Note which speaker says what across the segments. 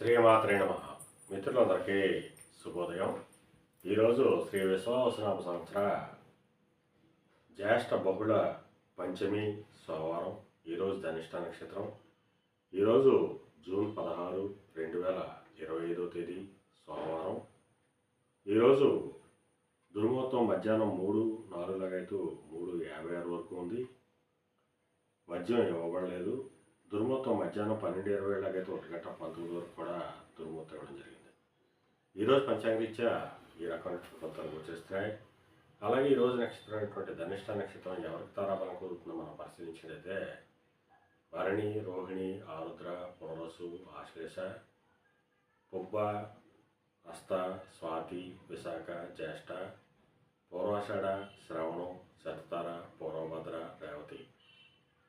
Speaker 1: శ్రీమాత్రే నమః. మిత్రులందరికీ శుభోదయం. ఈరోజు శ్రీ విశ్వావసునామ సంవత్సర జ్యేష్ఠ బహుళ పంచమి సోమవారం. ఈరోజు ధనిష్ట నక్షత్రం. ఈరోజు జూన్ 16, 2025 తేదీ సోమవారం. ఈరోజు దుర్ముహూర్తం మధ్యాహ్నం 3:04 3:56 వరకు ఉంది. మద్యం ఇవ్వబడలేదు. దుర్ముహూర్తం మధ్యాహ్నం 12:20 1:19 వరకు కూడా దుర్ముహూర్తం ఇవ్వడం జరిగింది. ఈరోజు పంచాంగరీత్యా ఈ రకమైన ఫలితాలు గోచరిస్తున్నాయి. అలాగే ఈరోజు నక్షత్రం అయినటువంటి ధనిష్ట నక్షత్రం ఎవరికి తారాబలం కుదురుతుందో మనం పరిశీలించినట్లయితే భరణి, రోహిణి, ఆరుద్ర, పునరసు, ఆశ్లేష, పుబ్బ, హస్త, స్వాతి, విశాఖ, జ్యేష్ఠ, పూర్వాషాఢ, శ్రవణం, శతతార, పూర్వభద్ర, రేవతి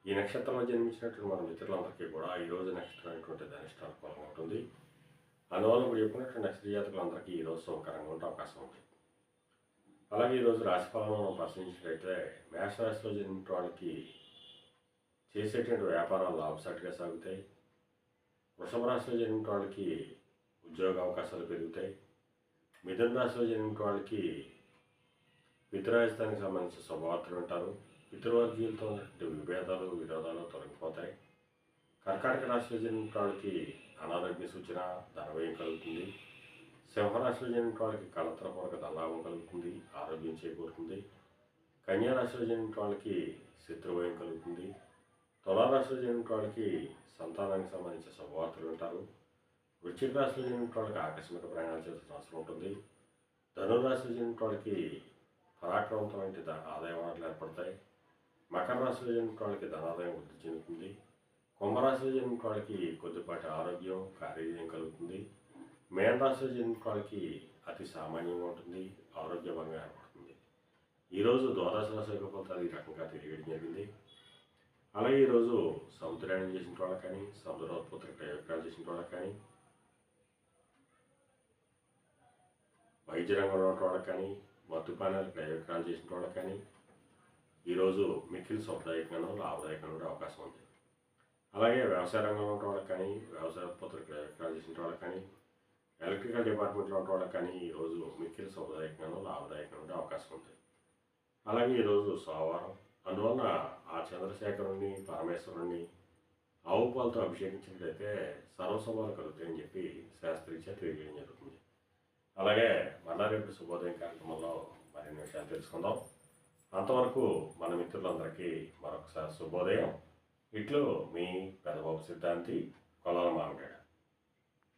Speaker 1: ఈ నక్షత్రంలో జన్మించినటువంటి మన మిత్రులందరికీ కూడా ఈరోజు నక్షత్రం అయినటువంటి ధనిష్ట అనుకూలంగా ఉంటుంది. అందువల్ల ఇప్పుడు చెప్పినటువంటి నక్షత్ర జాతకులందరికీ ఈరోజు శుభకరంగా ఉండే అవకాశం ఉంది. అలాగే ఈరోజు రాశిఫలాలను మనం పరిశీలించినట్లయితే మేషరాశిలో జన్మించిన వాళ్ళకి చేసేటువంటి వ్యాపారాలు లాభసాటిగా సాగుతాయి. వృషభ రాశిలో జన్మించిన వాళ్ళకి ఉద్యోగ అవకాశాలు పెరుగుతాయి. మిథున రాశిలో జన్మించిన వాళ్ళకి పితృరాజధానికి సంబంధించిన శుభవార్తలు వింటారు. పితృవర్గీయులతో విభేదాలు విరోధాలు తొలగిపోతాయి. కర్కాటక రాశిలో జన్మించిన వాళ్ళకి అనారోగ్య సూచన, ధనవ్యయం కలుగుతుంది. సింహరాశిలో జన్మించిన వాళ్ళకి కళత్రపూర్వక ధనలాభం కలుగుతుంది, ఆరోగ్యం చేకూరుతుంది. కన్యారాశిలో జన్మించిన వాళ్ళకి శత్రుభయం కలుగుతుంది. తులారాశిలో జన్మించిన వాళ్ళకి సంతానానికి సంబంధించిన శుభవార్తలు వింటారు. వృశ్చిక రాశిలో జన్మించిన వాళ్ళకి ఆకస్మిక ప్రయాణాలు చేయాల్సిన అవసరం ఉంటుంది. ధనురాశిలో జన్మించిన వాళ్ళకి పరాక్రమంతో ఆదాయ వనరులు ఏర్పడతాయి. మకర రాశిలో జన్మించిన వాళ్ళకి ధనాదాయం వృద్ధి చెందుతుంది. కుంభరాశిలో జన్మించిన వాళ్ళకి కొద్దిపాటి ఆరోగ్యం, కార్యజయం కలుగుతుంది. మేన రాశిలో జన్మించిన వాళ్ళకి అతి సామాన్యంగా ఉంటుంది, ఆరోగ్యభంగా ఏర్పడుతుంది. ఈరోజు ద్వాదశ రాశి యొక్క ఫలితాలు ఈ రకంగా తెలియడం జరిగింది. అలాగే ఈరోజు సముద్రయానం చేసిన వాళ్ళకి కానీ, సముద్రోత్పత్తుల ప్రయోగాలు చేసిన వాళ్ళకి కానీ, వైద్య రంగంలో ఉన్న వాళ్ళకి కానీ, మద్యపానాలు ప్రయోగాలు చేసిన వాళ్ళకి కానీ ఈరోజు మిక్కిలి శుభదాయకంగానూ లాభదాయకంగా ఉండే అవకాశం ఉంది. అలాగే వ్యవసాయ రంగంలో ఉన్న వాళ్ళకి కానీ, వ్యవసాయ ఉత్పత్తులు ప్రయోగాలు చేసిన వాళ్ళకి కానీ, ఎలక్ట్రికల్ డిపార్ట్మెంట్లో ఉన్న వాళ్ళకి కానీ ఈరోజు మిక్కిలి శుభదాయకంగానూ లాభదాయకంగా ఉండే అవకాశం ఉంది. అలాగే ఈరోజు సోమవారం. అందువలన ఆ చంద్రశేఖరుణ్ణి, పరమేశ్వరుణ్ణి ఆవు పాలతో అభిషేకించినట్లయితే సర్వశుభాలు కలుగుతాయని చెప్పి శాస్త్రీత్యా తెలియజేయడం జరుగుతుంది. అలాగే మళ్ళా రేపు శుభోదయం కార్యక్రమంలో మరిన్ని విషయాలు తెలుసుకుందాం. అంతవరకు మన మిత్రులందరికీ మరొకసారి శుభోదయం. ఇట్లు మీ పెదబాబు సిద్ధాంతి, కొలాల మామిడాడ.